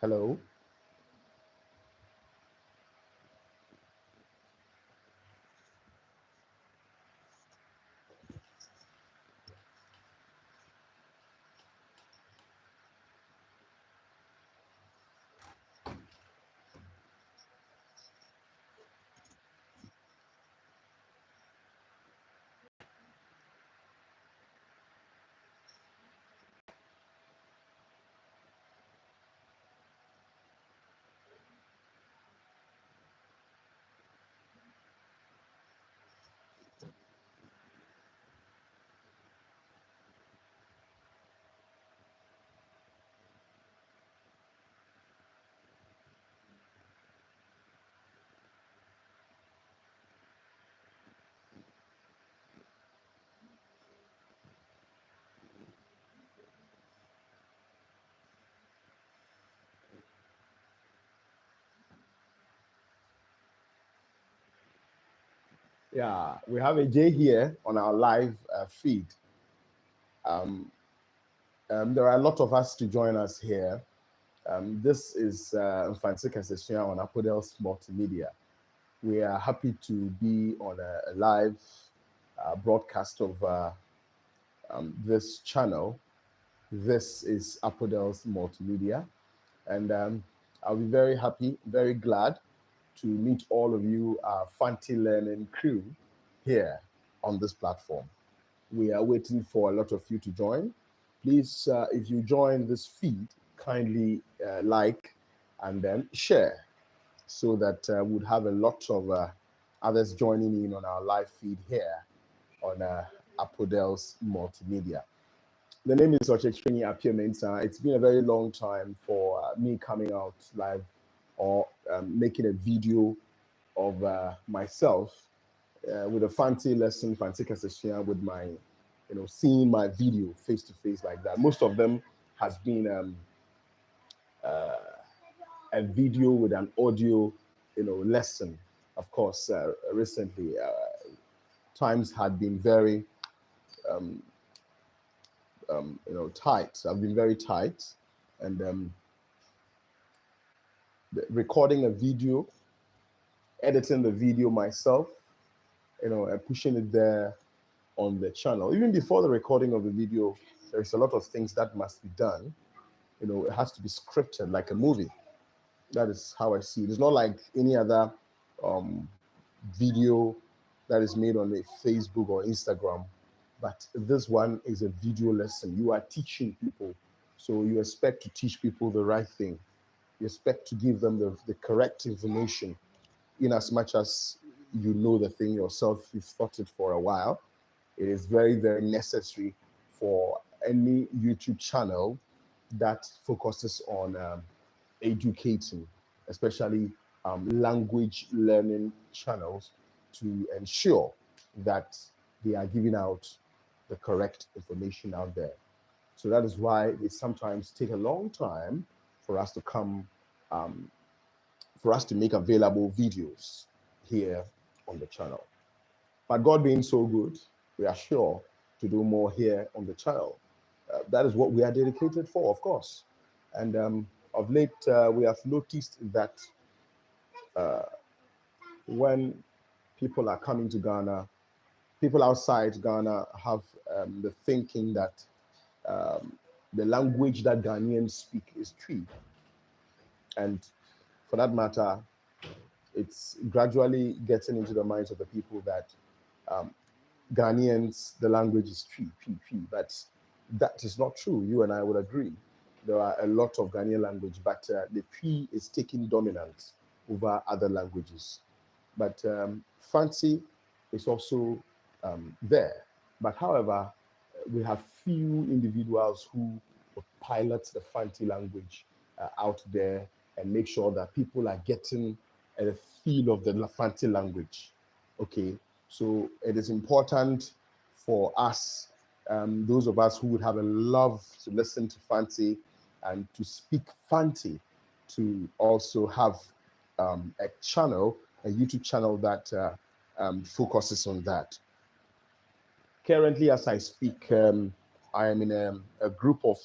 Hello. Yeah, we have a J here on our live feed. Um, there are a lot of us to join us here. This is Mfantsika Session on Apodels Multimedia. We are happy to be on a live broadcast of this channel. This is Apodels Multimedia. And I'll be very happy, very glad to meet all of you, our Fanti Learning crew here on this platform. We are waiting for a lot of you to join. Please, if you join this feed, kindly like and then share so that we'd have a lot of others joining in on our live feed here on Apodels Multimedia. The name is Ochechweni Apia Mensah. It's been a very long time for me coming out live or making a video of myself with a fancy lesson, fancy Kasashia, with my, seeing my video face to face like that. Most of them has been uh, a video with an audio, lesson. Of course, recently times had been very, um, tight. I've been very tight, and recording a video, editing the video myself, and pushing it there on the channel. Even before the recording of the video, there's a lot of things that must be done. It has to be scripted like a movie. That is how I see it. It's not like any other um, video that is made on a Facebook or Instagram, but this one is a video lesson. You are teaching people, so you expect to teach people the right thing. You expect to give them the correct information, in as much as you know the thing yourself, you've thought it for a while. It is very, very necessary for any YouTube channel that focuses on educating, especially language learning channels, to ensure that they are giving out the correct information out there. So that is why they sometimes take a long time for us to come, um, for us to make available videos here on the channel. But God being so good, we are sure to do more here on the channel. That is what we are dedicated for, of course. And of late, we have noticed that uh, when people are coming to Ghana, people outside Ghana have the thinking that um, the language that Ghanaians speak is Twi. And for that matter, it's gradually getting into the minds of the people that um, Ghanaians, the language is Twi. But that is not true. You and I would agree. There are a lot of Ghanaian language, but the Twi is taking dominance over other languages. But Fancy is also there. But however, we have few individuals who pilot the Fanti language out there and make sure that people are getting a feel of the Fanti language. Okay, so it is important for us, those of us who would have a love to listen to Fanti and to speak Fanti, to also have a channel, a YouTube channel that focuses on that. Currently, as I speak, I am in a group of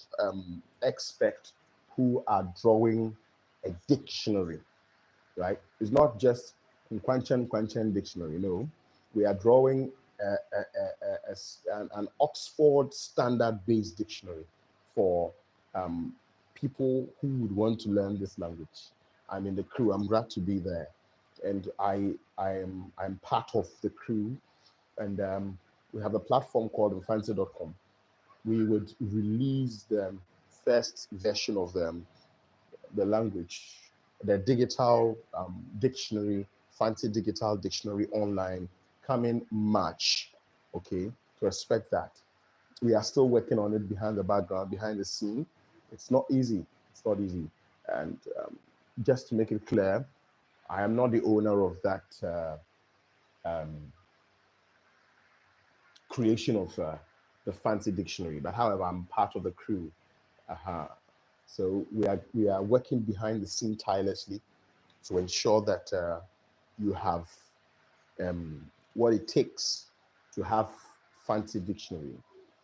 experts who are drawing a dictionary, right? It's not just Nkwanchan dictionary, no. We are drawing an Oxford standard-based dictionary for um, people who would want to learn this language. I'm in the crew. I'm glad to be there, and I'm part of the crew, and we have a platform called Infancy.com. We would release the first version of the language, the digital dictionary, fancy digital dictionary online coming March. Okay, to expect that. We are still working on it behind the background, behind the scene. It's not easy. It's not easy. And just to make it clear, I am not the owner of that um, creation of the fancy dictionary, but however, I'm part of the crew. Uh-huh. So we are working behind the scene tirelessly to ensure that you have what it takes to have fancy dictionary.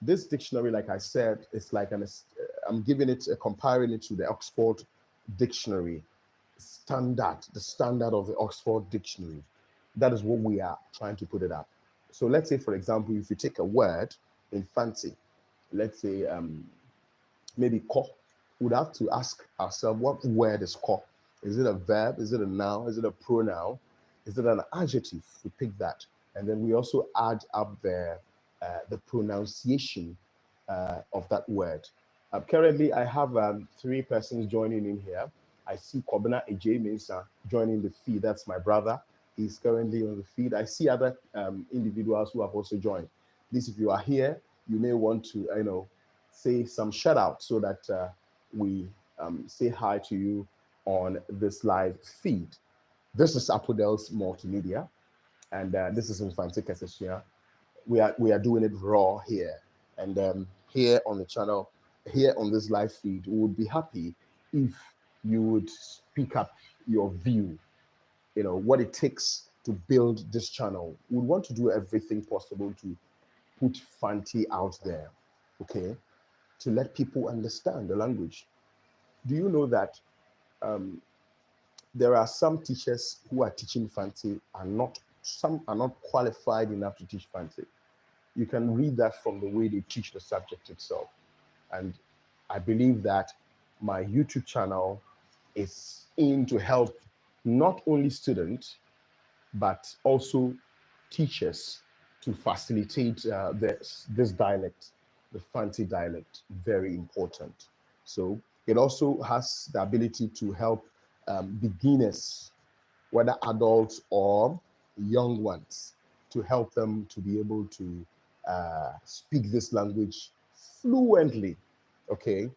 This dictionary, like I said, is like I'm giving it, comparing it to the Oxford dictionary standard, the standard of the Oxford dictionary. That is what we are trying to put it up. So let's say, for example, if you take a word in fancy, let's say maybe ko, we'd have to ask ourselves, what word is ko? Is it a verb? Is it a noun? Is it a pronoun? Is it an adjective? We pick that. And then we also add up the pronunciation of that word. Currently, I have three persons joining in here. I see Kobina Ej Mensah joining the feed. That's my brother. He's currently on the feed. I see other individuals who have also joined. Please, if you are here, you may want to, say some shout out so that we say hi to you on this live feed. This is Apodels Multimedia, and this is Infante Keseshia. We are doing it raw here, and here on the channel, here on this live feed, we would be happy if you would speak up your view. What it takes to build this channel. We want to do everything possible to put Fanti out there, okay, to let people understand the language. Do you know that um, there are some teachers who are teaching Fanti and some are not qualified enough to teach Fanti? You can read that from the way they teach the subject itself. And I believe that my YouTube channel is in to help not only students, but also teachers to facilitate this dialect, the Fanti dialect, very important. So it also has the ability to help beginners, whether adults or young ones, to help them to be able to speak this language fluently. Okay,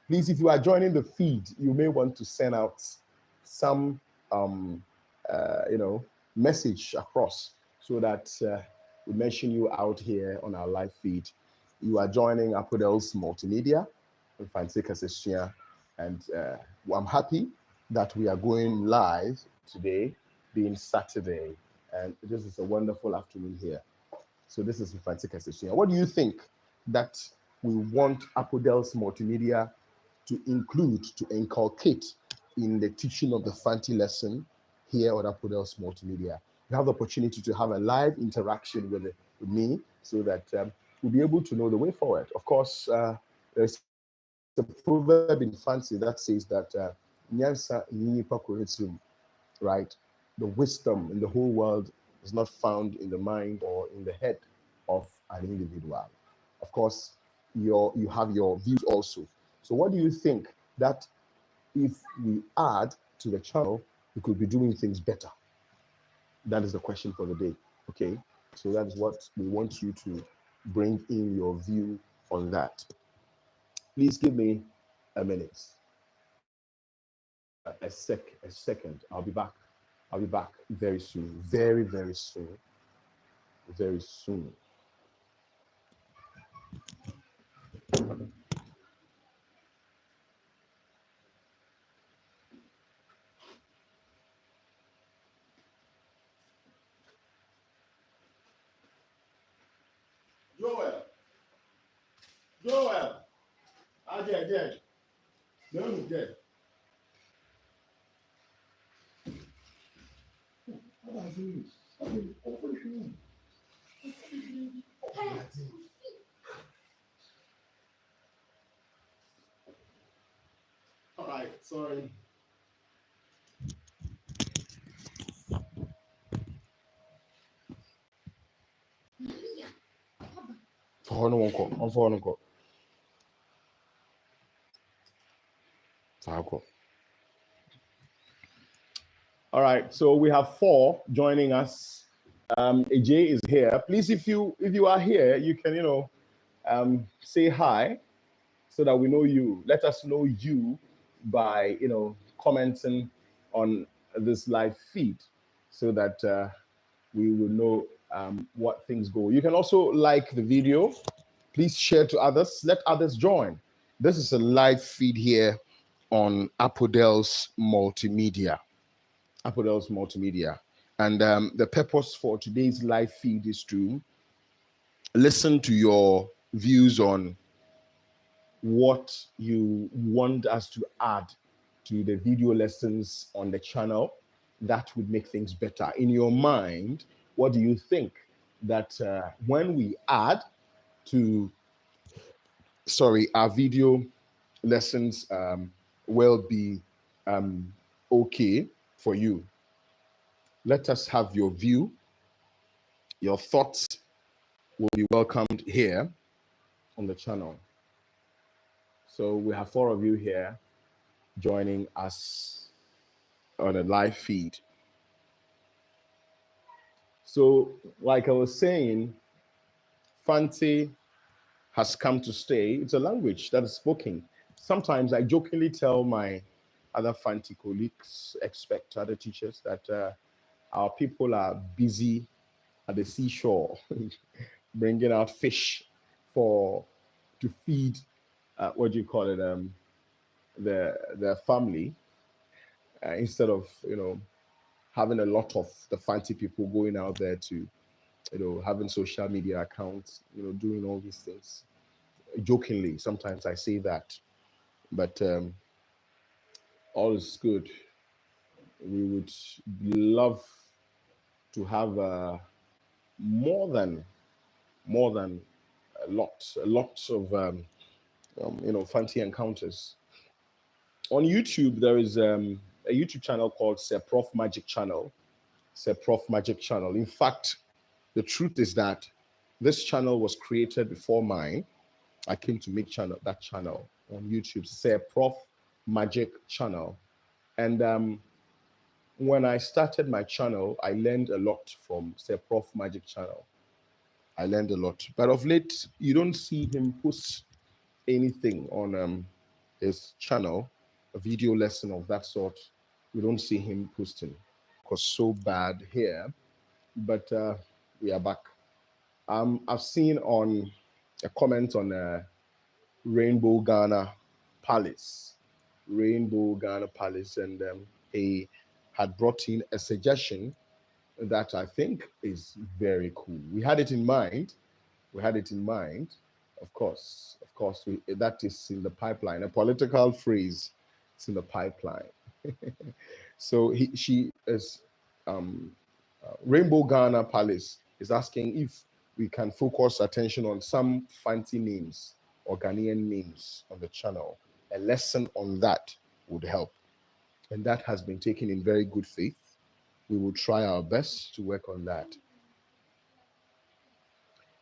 please, if you are joining the feed, you may want to send out some, um, message across so that we mention you out here on our live feed. You are joining Apodels Multimedia and Fancy Kaseshia, and I'm happy that we are going live today, being Saturday, and this is a wonderful afternoon here. So this is Fancy Kaseshia. What do you think that we want Apodels Multimedia to include, to inculcate in the teaching of the Fanti lesson here on Apodels Multimedia? You have the opportunity to have a live interaction with me so that we'll be able to know the way forward. Of course, there's a proverb in Fanti that says that Nyansa right? The wisdom in the whole world is not found in the mind or in the head of an individual. Of course, you have your views also. So what do you think that if we add to the channel, we could be doing things better? That is the question for the day. Okay. So that is what we want you to bring in your view on that. Please give me a minute. A second. I'll be back. I'll be back very soon. Very, very soon. Very soon. Joel. Joel. Ajay. No, dead. All right, sorry. For no one call. I'm for no call. All right, so we have 4 joining us. AJ is here. Please, if you are here, you can say hi so that we know you. Let us know you by commenting on this live feed so that we will know what things go. You can also like the video. Please share to others. Let others join. This is a live feed here on Apodels Multimedia. Apodels Multimedia. And the purpose for today's live feed is to listen to your views on what you want us to add to the video lessons on the channel that would make things better. In your mind, what do you think that when we add to, our video lessons will be okay for you? Let us have your view. Your thoughts will be welcomed here on the channel. So we have 4 of you here joining us on a live feed. So, like I was saying, Fanti has come to stay. It's a language that is spoken. Sometimes I jokingly tell my other Fanti colleagues, expect other teachers, that our people are busy at the seashore, bringing out fish to feed, what do you call it, their family, instead of having a lot of the Fanti people going out there to having social media accounts, doing all these things. Jokingly, sometimes I say that, but all is good. We would love to have more than a lot of Fanti encounters. On YouTube, there is a YouTube channel called Sir Prof Magic Channel. Sir Prof Magic Channel. In fact, the truth is that this channel was created before mine. I came to make that channel on YouTube, Sir Prof Magic Channel. And when I started my channel, I learned a lot from Sir Prof Magic Channel. I learned a lot. But of late, you don't see him post anything on his channel, a video lesson of that sort. We don't see him posting. It was so bad here, but we are back. I've seen on a comment on Rainbow Ghana Palace, and he had brought in a suggestion that I think is very cool. We had it in mind. Of course, that is in the pipeline. A political phrase, it's in the pipeline. So she is, Rainbow Ghana Palace is asking if we can focus attention on some fancy names or Ghanaian names on the channel. A lesson on that would help. And that has been taken in very good faith. We will try our best to work on that.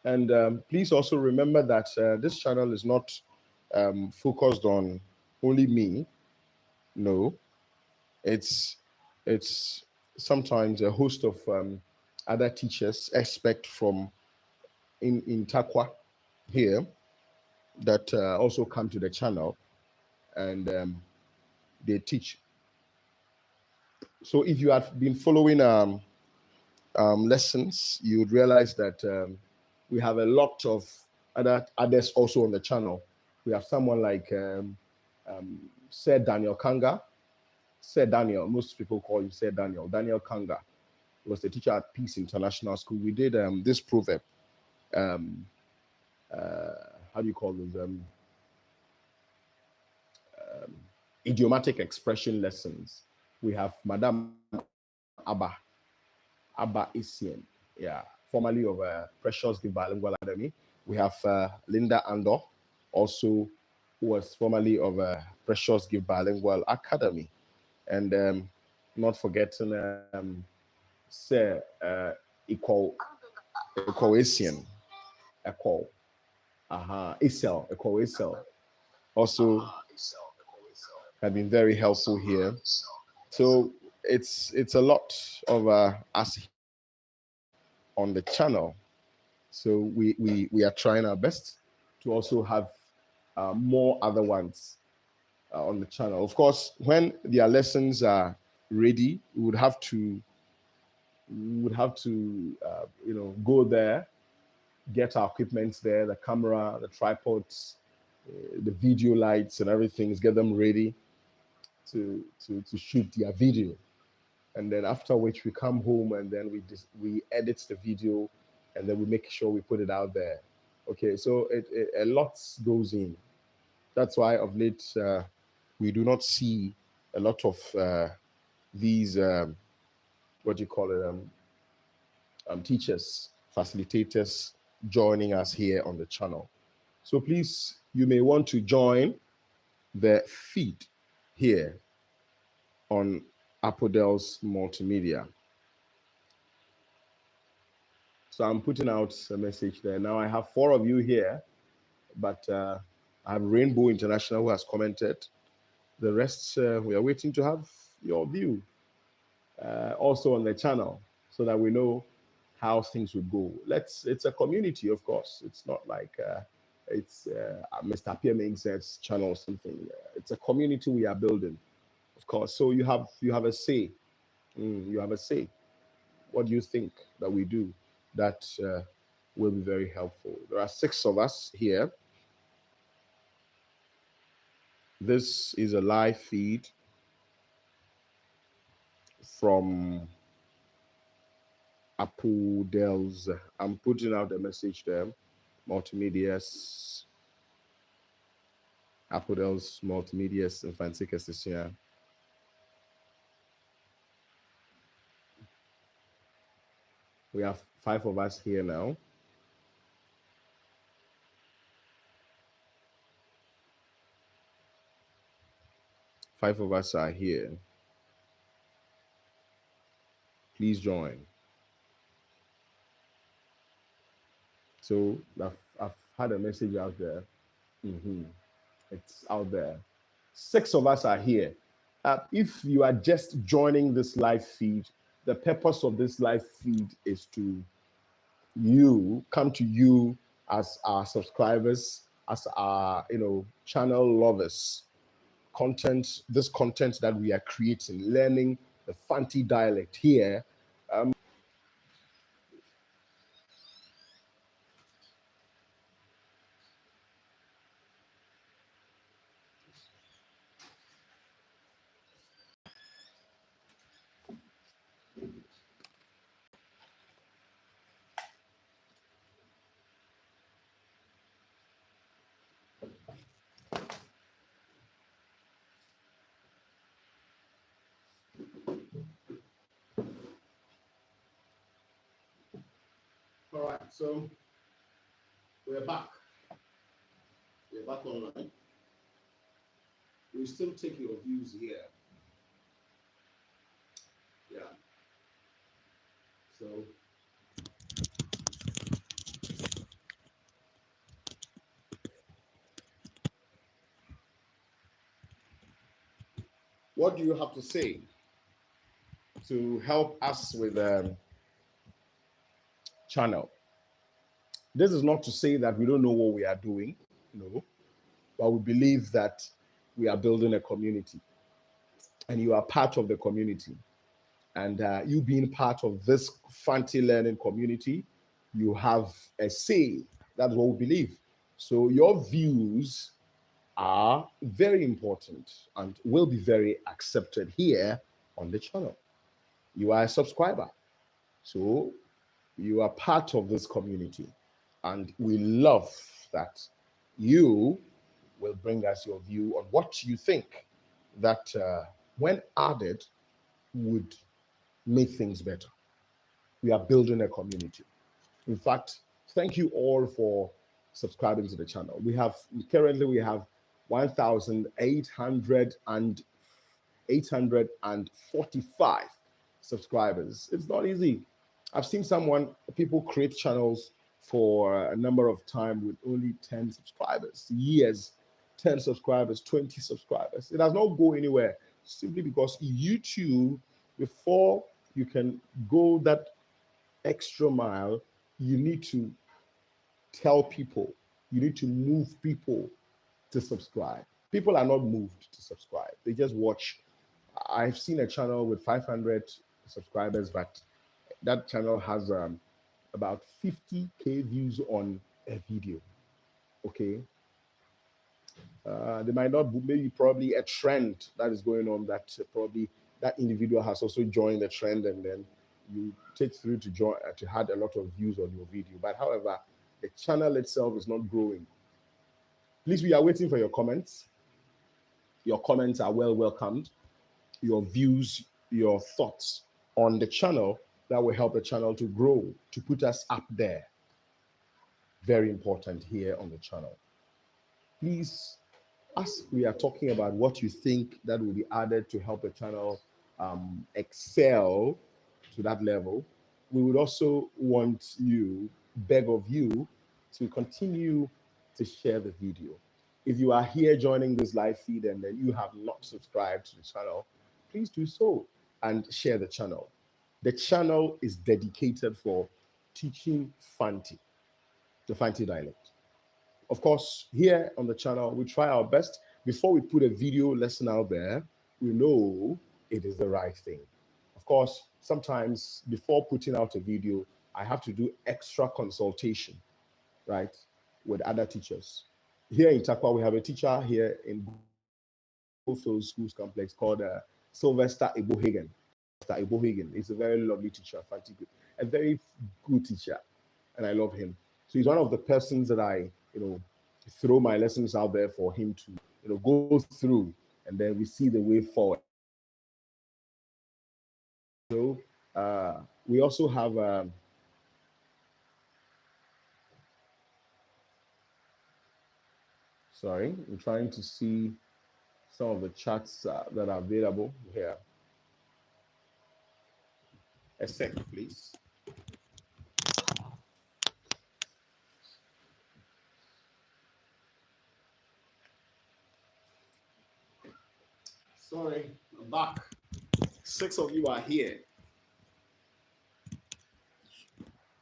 And please also remember that this channel is not focused on only me. No, it's sometimes a host of other teachers, expect from in Takwa here, that also come to the channel, and they teach. So if you have been following lessons, you would realize that we have a lot of others also on the channel. We have someone like Sir Daniel Kanga. Sir Daniel, most people call him Sir Daniel. Daniel Kanga was the teacher at Peace International School. We did this proverb. How do you call this? idiomatic expression lessons. We have Madame Abba Isian, yeah, formerly of Precious Gift Bilingual Academy. We have Linda Andor, also who was formerly of Precious Gift Bilingual Academy. And not forgetting Sir Equal Asian, Equal, Isel, Equal Isel, also have been very helpful here. So it's a lot of us here on the channel. So we are trying our best to also have more other ones on the channel. Of course, when their lessons are ready, we would have to go there, get our equipment there, the camera, the tripods, the video lights and everything, get them ready to shoot their video. And then after which we come home and then we edit the video and then we make sure we put it out there. Okay, so a lot goes in. That's why of late we do not see a lot of these what do you call it teachers, facilitators joining us here on the channel. So please, you may want to join the feed here on Apodels Multimedia. So I'm putting out a message there. Now I have 4 of you here, but I have Rainbow International who has commented. The rest, we are waiting to have your view also on the channel so that we know how things would go. It's a community, of course. It's not like it's Mr. Pierre channel or something. It's a community we are building, of course. So you have a say. You have a say. What do you think that we do that will be very helpful? There are 6 of us here. This is a live feed from Apodels. I'm putting out a message there. Multimedias. Apodels Multimedias and Fancy Station. We have 5 of us here now. Five of us are here. Please join. So I've had a message out there. It's out there. 6 of us are here. If you are just joining this live feed, the purpose of this live feed is to come to you as our subscribers, as our channel lovers. This content that we are creating, learning the Fanti dialect here. All right, so we're back. We're back online. We still take your views here. Yeah. So what do you have to say to help us with channel? This is not to say that we don't know what we are doing, no, but we believe that we are building a community and you are part of the community. And you being part of this Fanti learning community, you have a say. That's what we believe. So your views are very important and will be very accepted here on the channel. You are a subscriber. So you are part of this community. And we love that you will bring us your view on what you think that when added would make things better. We are building a community. In fact, thank you all for subscribing to the channel. We have 1,800 and 845 subscribers. It's not easy. I've seen people create channels for a number of time with only 10 subscribers, years, 10 subscribers, 20 subscribers. It does not go anywhere simply because YouTube, before you can go that extra mile, you need to tell people, you need to move people to subscribe. People are not moved to subscribe, they just watch. I've seen a channel with 500 subscribers, but that channel has about 50K views on a video. Okay. There might not be, maybe probably a trend that is going on that probably that individual has also joined the trend, and then you take through to join to had a lot of views on your video. But however, the channel itself is not growing. Please, we are waiting for your comments. Your comments are well welcomed. Your views, your thoughts on the channel, that will help the channel to grow, to put us up there. Very important here on the channel. Please, as we are talking about what you think that will be added to help the channel excel to that level, we would also beg of you to continue to share the video. If you are here joining this live feed and then you have not subscribed to the channel, please do so and share the channel. The channel is dedicated for teaching Fanti, the Fanti dialect. Of course, here on the channel, we try our best. Before we put a video lesson out there, we know it is the right thing. Of course, sometimes before putting out a video, I have to do extra consultation, right, with other teachers. Here in Takwa, we have a teacher here in both those schools complex called Sylvester Ebohagen. Sylvester Ebohagen is a very lovely teacher, a very good teacher, and I love him. So he's one of the persons that I, throw my lessons out there for him to, go through, and then we see the way forward. So we also have. Sorry, I'm trying to see some of the chats that are available here. A second, please. Sorry, I'm back. 6 of you are here.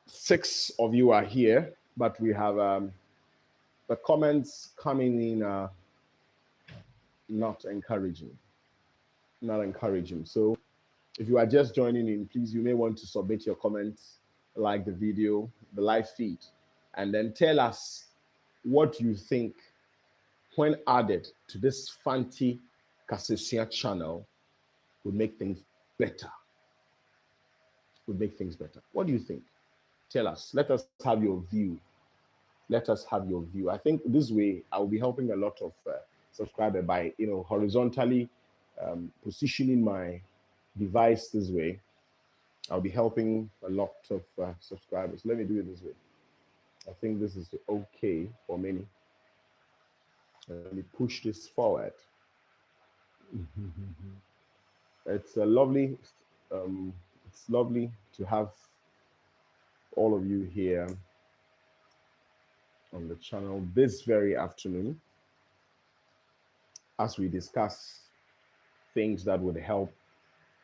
6 of you are here, but we have the comments coming in not encouraging. Not encouraging. So if you are just joining in, please, you may want to submit your comments, like the video, the live feed, and then tell us what you think when added to this Fanti Kasesua channel would make things better. Would make things better. What do you think? Tell us. Let us have your view. Let us have your view. I think this way I will be helping a lot of subscribers by horizontally positioning my device this way. I'll be helping a lot of subscribers. Let me do it this way. I think this is okay for many. Let me push this forward. It's lovely. It's lovely to have all of you here on the channel this very afternoon as we discuss things that would help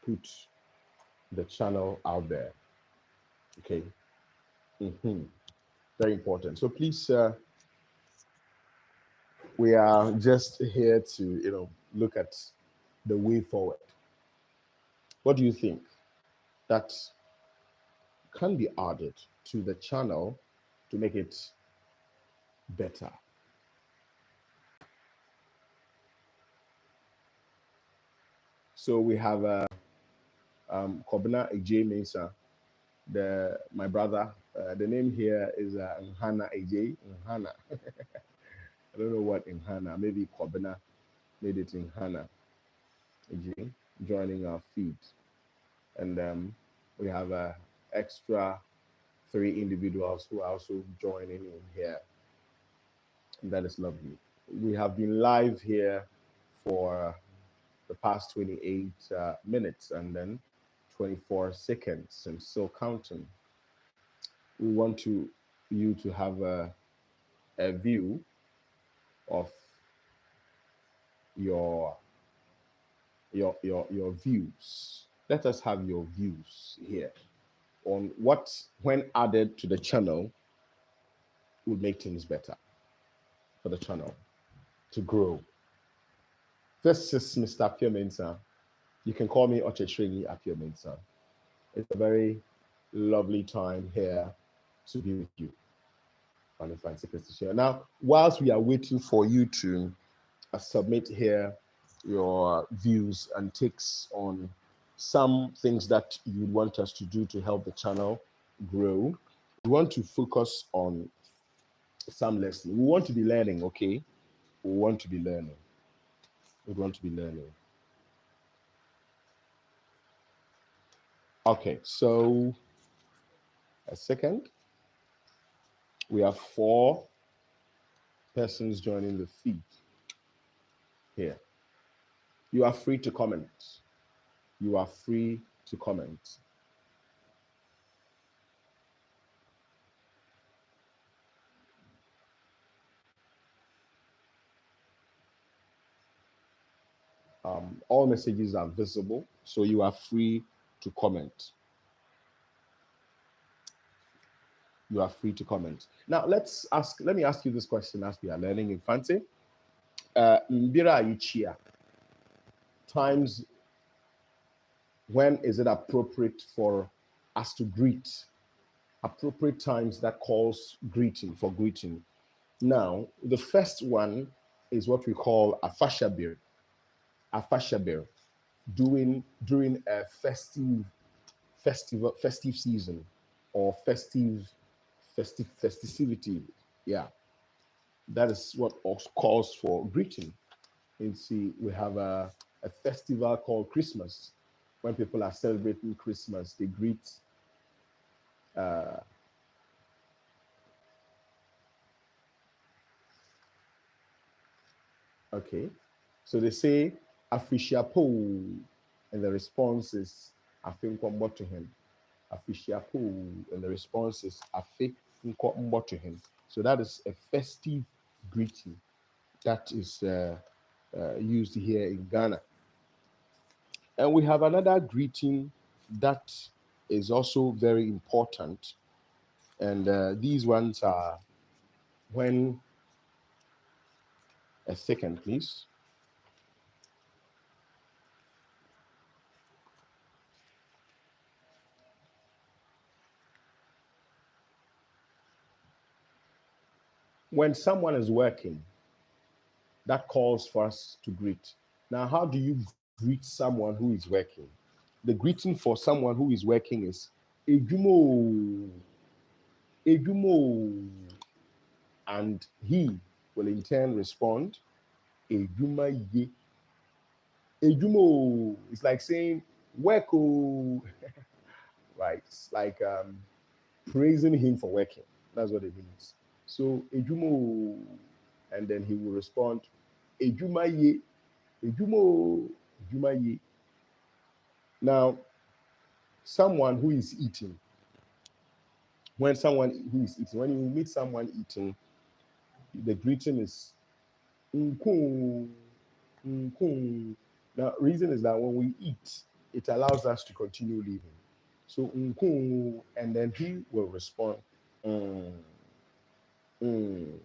put the channel out there. Okay. Very important. So please, we are just here to look at the way forward. What do you think that can be added to the channel to make it better? So we have Kobna Ej Mensah, my brother. The name here is Nhana Ej. Nhana. I don't know what Nhana. Maybe Kobna made it Nhana. joining our feed. And we have extra three individuals who are also joining in here. And that is lovely. We have been live here for the past 28 minutes and then 24 seconds and still counting. We want you to have a view of your your views. Let us have your views here on what, when added to the channel, would make things better for the channel to grow. This is Mr. Piemensa. You can call me Ochechrengi Piemensa. It's a very lovely time here to be with you on the Fancy Christian. Now, whilst we are waiting for you to submit here your views and takes on some things that you want us to do to help the channel grow, we want to focus on some lessons. We want to be learning, okay? We want to be learning. We want to be learning. Okay, so a second. We have 4 persons joining the feed here. You are free to comment. You are free to comment. All messages are visible, so you are free to comment. You are free to comment. Now, let me ask you this question as we are learning in Fancy. Mbira Ichia, times when is it appropriate for us to greet? Appropriate times that calls for greeting. Now, the first one is what we call a fashabir. A fashabir, during a festive season or festivity. Yeah, that is what calls for greeting. And see, we have a festival called Christmas. When people are celebrating Christmas, they greet okay. So they say Afishapo, and the response is Afinko to him. Afishapo, and the response is Afinko to him. So that is a festive greeting that is used here in Ghana. And we have another greeting that is also very important. And these ones are when, a second, please. When someone is working, that calls for us to greet. Now, how do you greet someone who is working? The greeting for someone who is working is Ejumo, Ejumo, and he will in turn respond Ejuma ye. Ejumo. It's like saying Weko, right? It's like praising him for working. That's what it means. So Ejumo, and then he will respond Ejuma ye. Ejumo, Ejuma ye. Now, someone who is eating, when you meet someone eating, the greeting is Nkun, Nkun. Now, reason is that when we eat, it allows us to continue living. So Nkun, and then he will respond. Mm, mm.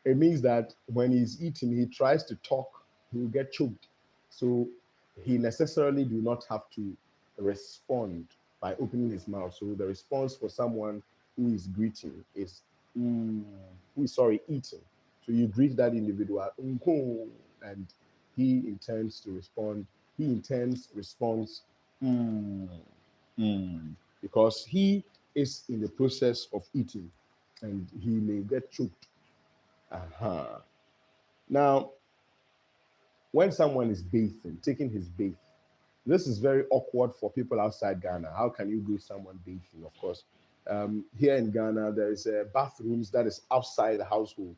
It means that when he's eating, he tries to talk, he will get choked. So he necessarily do not have to respond by opening his mouth. So the response for someone who is greeting is eating. So you greet that individual, and he intends to respond. He intends response, mm, because he is in the process of eating, and he may get choked. Uh-huh. Now, when someone is bathing, taking his bath, this is very awkward for people outside Ghana. How can you greet someone bathing? Of course, here in Ghana, there is bathrooms that is outside the household.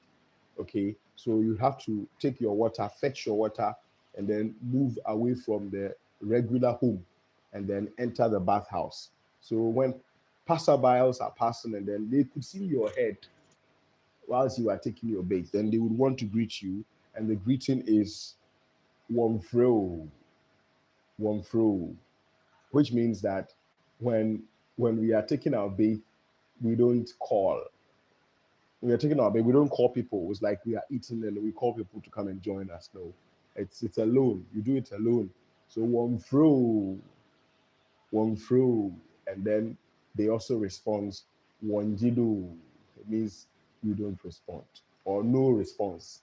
Okay, so you have to take your water, fetch your water, and then move away from the regular home, and then enter the bathhouse. So when passerbyers are passing, and then they could see your head whilst you are taking your bath, then they would want to greet you, and the greeting is "Womfro, Womfro," which means that when we are taking our bath, we don't call. We are taking our bath, we don't call people. It's like we are eating and we call people to come and join us. No, it's alone. You do it alone. So Womfro, Womfro, and then they also respond Wonjido. It means you don't respond or no response.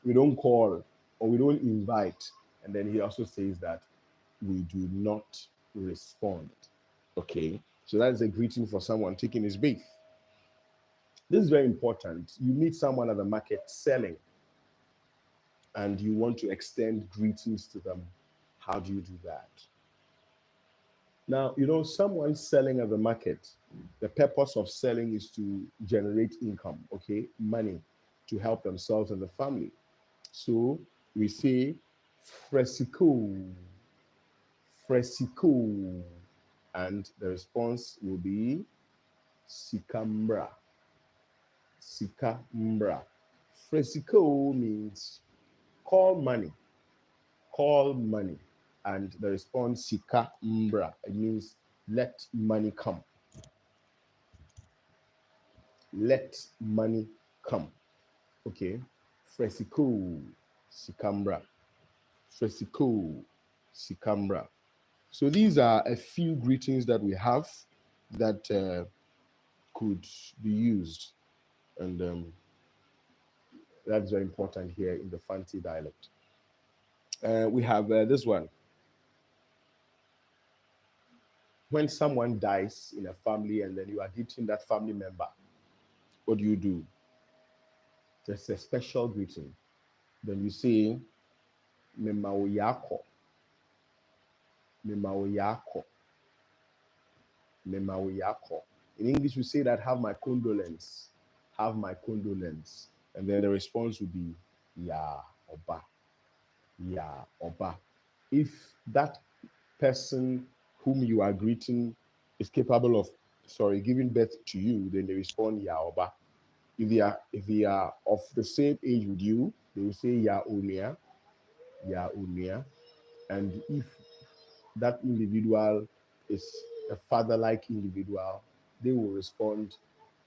We don't call or we don't invite. And then he also says that we do not respond. Okay, so that's a greeting for someone taking his bath. This is very important. You meet someone at the market selling and you want to extend greetings to them. How do you do that? Now, someone selling at the market, the purpose of selling is to generate income, okay, money to help themselves and the family. So we say, Fresico, Fresico, and the response will be Sikambra, Sikambra. Fresico means call money, call money. And the response, Sika Mbra, it means let money come. Let money come. Okay. Fresico, Sikambra. Fresico, Sikambra. So these are a few greetings that we have that could be used. And that's very important here in the Fanti dialect. We have this one. When someone dies in a family and then you are greeting that family member, what do? There's a special greeting. Then you say, Memaoyako, Memaoyako, Memaoyako. In English, we say that have my condolence, have my condolence. And then the response would be, Ya Oba, Ya Oba. If that person whom you are greeting is capable of, giving birth to you, then they respond, Ya Oba. If they are of the same age with you, they will say Ya Unia, Ya Unia. And if that individual is a father-like individual, they will respond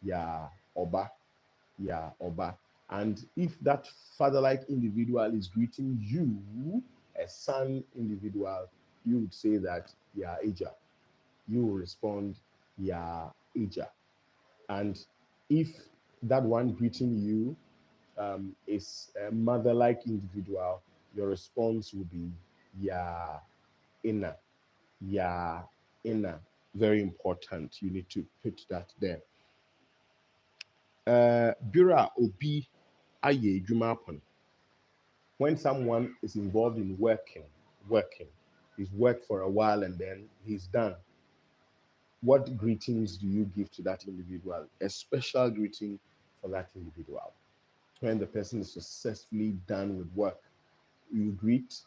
Ya Oba, Ya Oba. And if that father-like individual is greeting you, a son individual, you would say that Ya Eja. You will respond Ya Eja. And if that one greeting you is a mother-like individual, your response will be Ya Ina, Ya Ina. Very important. You need to put that there. Bira Obi Aye Jumapon. When someone is involved in working, he's worked for a while and then he's done. What greetings do you give to that individual? A special greeting for that individual. When the person is successfully done with work, you greet,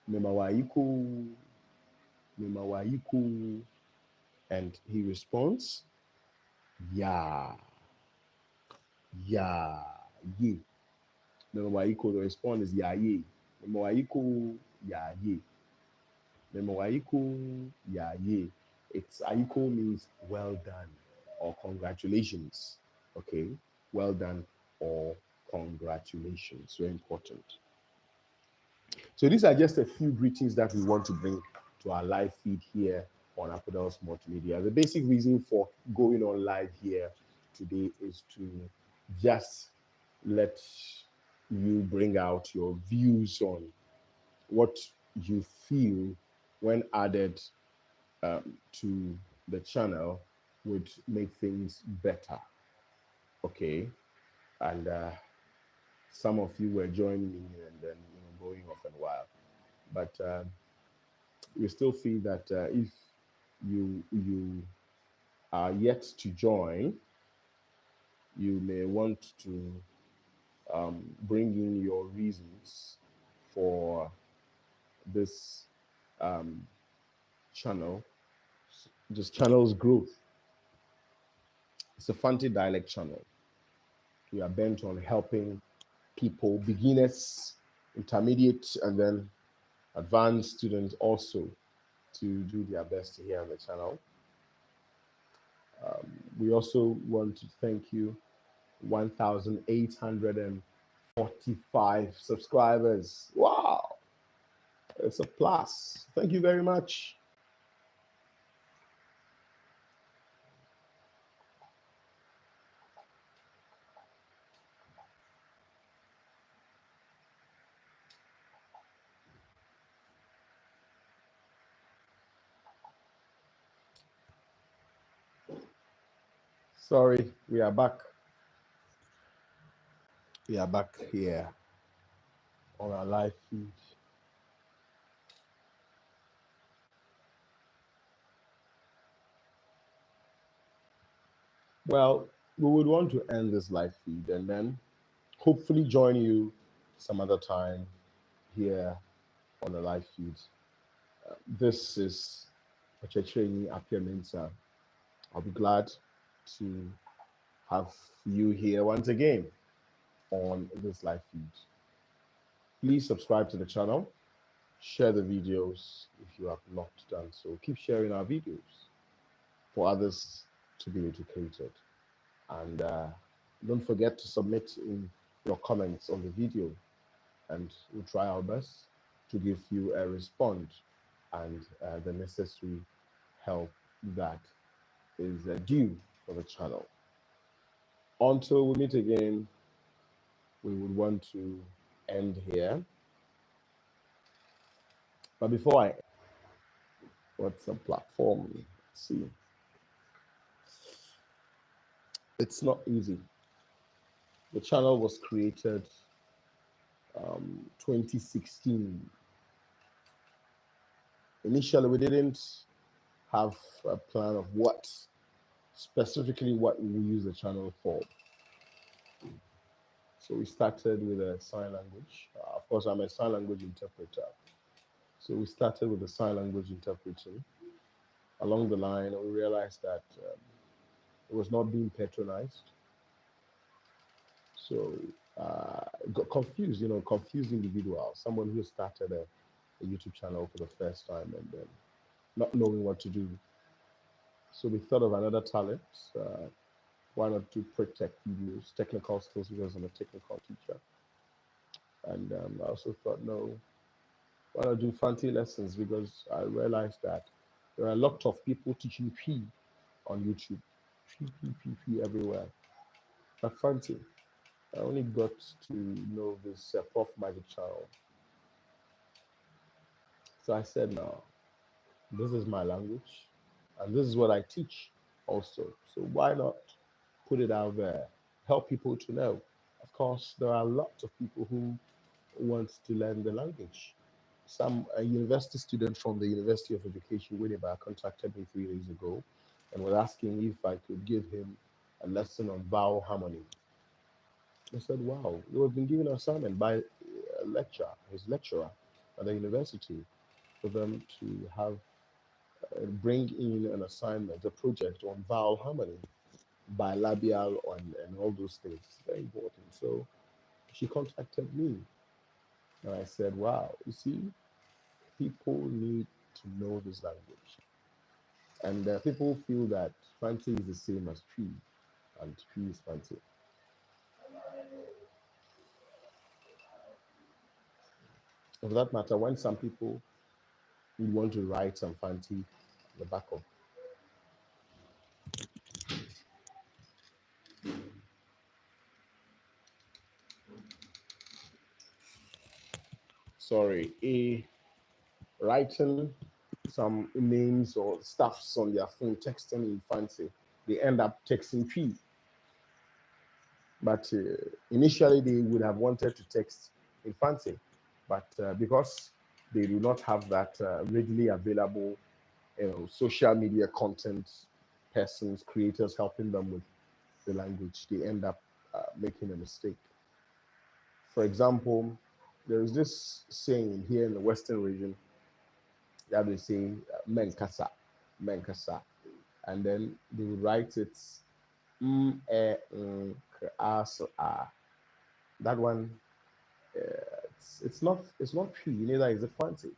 Memawaiku, Memawaiku, and he responds, Ya, Ya, Ye. Memawaiku, the response is Ya, Ye. Memawaiku, Ya, Ye. Memawaiku, Ya, Ye. It's Aiko means well done or congratulations. Okay, well done or congratulations. Very important. So these are just a few greetings that we want to bring to our live feed here on Aquadel's Multimedia. The basic reason for going on live here today is to just let you bring out your views on what you feel when added to the channel would make things better. Okay, and some of you were joining me and then going off and wild. But we still feel that if you are yet to join, you may want to bring in your reasons for this um, channel, this channel's growth. It's a Fanti dialect channel. We are bent on helping people, beginners, intermediate, and then advanced students also to do their best here on the channel. We also want to thank you, 1,845 subscribers. Wow, it's a plus. Thank you very much. Sorry, we are back. We are back here on our live feed. Well, we would want to end this live feed and then hopefully join you some other time here on the live feed. This is Ochecheni Apiamensa. I'll be glad to have you here once again on this live feed. Please subscribe to the channel, share the videos if you have not done so. Keep sharing our videos for others to be educated. And don't forget to submit in your comments on the video, and we'll try our best to give you a response and the necessary help that is due for the channel. Until we meet again, we would want to end here. But before I, what's a platform? Let's see. It's not easy. The channel was created 2016. Initially, we didn't have a plan of what specifically what we use the channel for. So we started with a sign language. Of course, I'm a sign language interpreter. So we started with the sign language interpreting. Along the line, we realized that it was not being patronized. So got confused, confused individual, someone who started a YouTube channel for the first time and then not knowing what to do. So we thought of another talent. Why not do pre-tech videos, technical skills, because I'm a technical teacher. And I also thought, no, why not do Fanti lessons? Because I realized that there are a lot of people teaching P on YouTube. P everywhere. But Fanti, I only got to know this Prof Magic channel. So I said, no, this is my language, and this is what I teach also. So why not put it out there, help people to know? Of course, there are lots of people who want to learn the language. A university student from the University of Education, Winneba, contacted me 3 days ago and was asking if I could give him a lesson on vowel harmony. I said, wow, we have been given an assignment by his lecturer at the university, for them to have bring in an assignment, a project on vowel harmony, bilabial, and all those things. It's very important. So she contacted me, and I said, wow, you see, people need to know this language. And people feel that Fanti is the same as tree, and tree is Fanti. For that matter, when some people would want to write some Fanti at the back of, writing some names or stuffs on their phone, texting in Fanti, they end up texting P. But initially, they would have wanted to text Infante, but because they do not have that readily available, social media content persons, creators helping them with the language, they end up making a mistake. For example, there is this saying here in the Western region that they say menkasa, menkasa, and then they would write it a. That one, it's not P, neither is it fancy.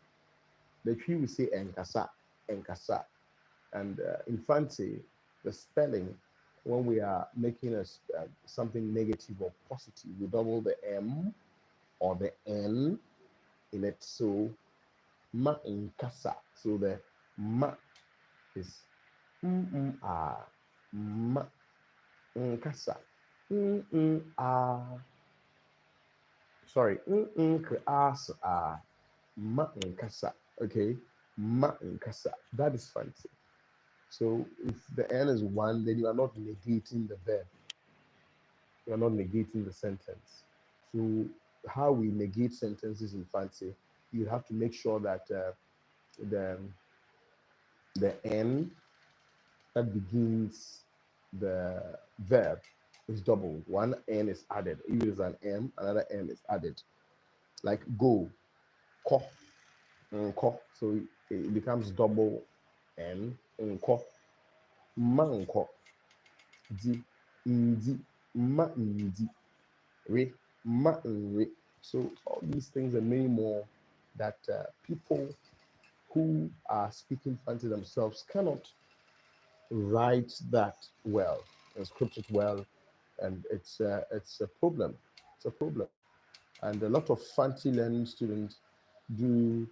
The P we say enkasa, enkasa, and infante, the spelling when we are making something negative or positive, we double the M or the N in it. So ma enkasa. So the ma is a ma enkasa a. Sorry, a ma enkasa. Okay, ma enkasa. That is fancy. So if the N is one, then you are not negating the verb. You are not negating the sentence. So how we negate sentences in fancy, you have to make sure that the the N that begins the verb is double. One N is added. If it is an M, another N is added. Like go, ko, ko. So it becomes double N, ko, manko, di, ndi, ma ndi, re, ma re. So all these things and many more that people who are speaking Fanti themselves cannot write that well and script it well, and it's a problem. It's a problem, and a lot of Fanti learning students do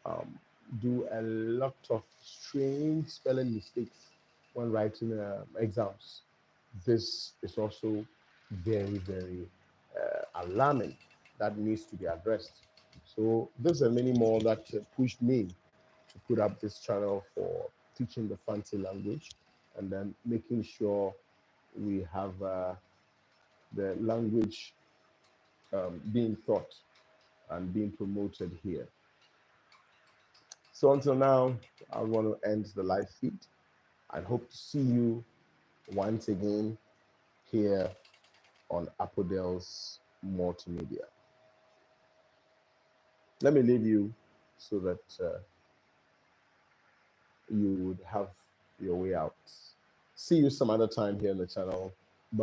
um, do a lot of strange spelling mistakes when writing exams. This is also very, very alarming. That needs to be addressed. So there's a many more that pushed me to put up this channel for teaching the Fanti language and then making sure we have the language being taught and being promoted here. So until now, I want to end the live feed. I hope to see you once again here on Apodels Multimedia. Let me leave you so that you would have your way out. See you some other time here on the channel.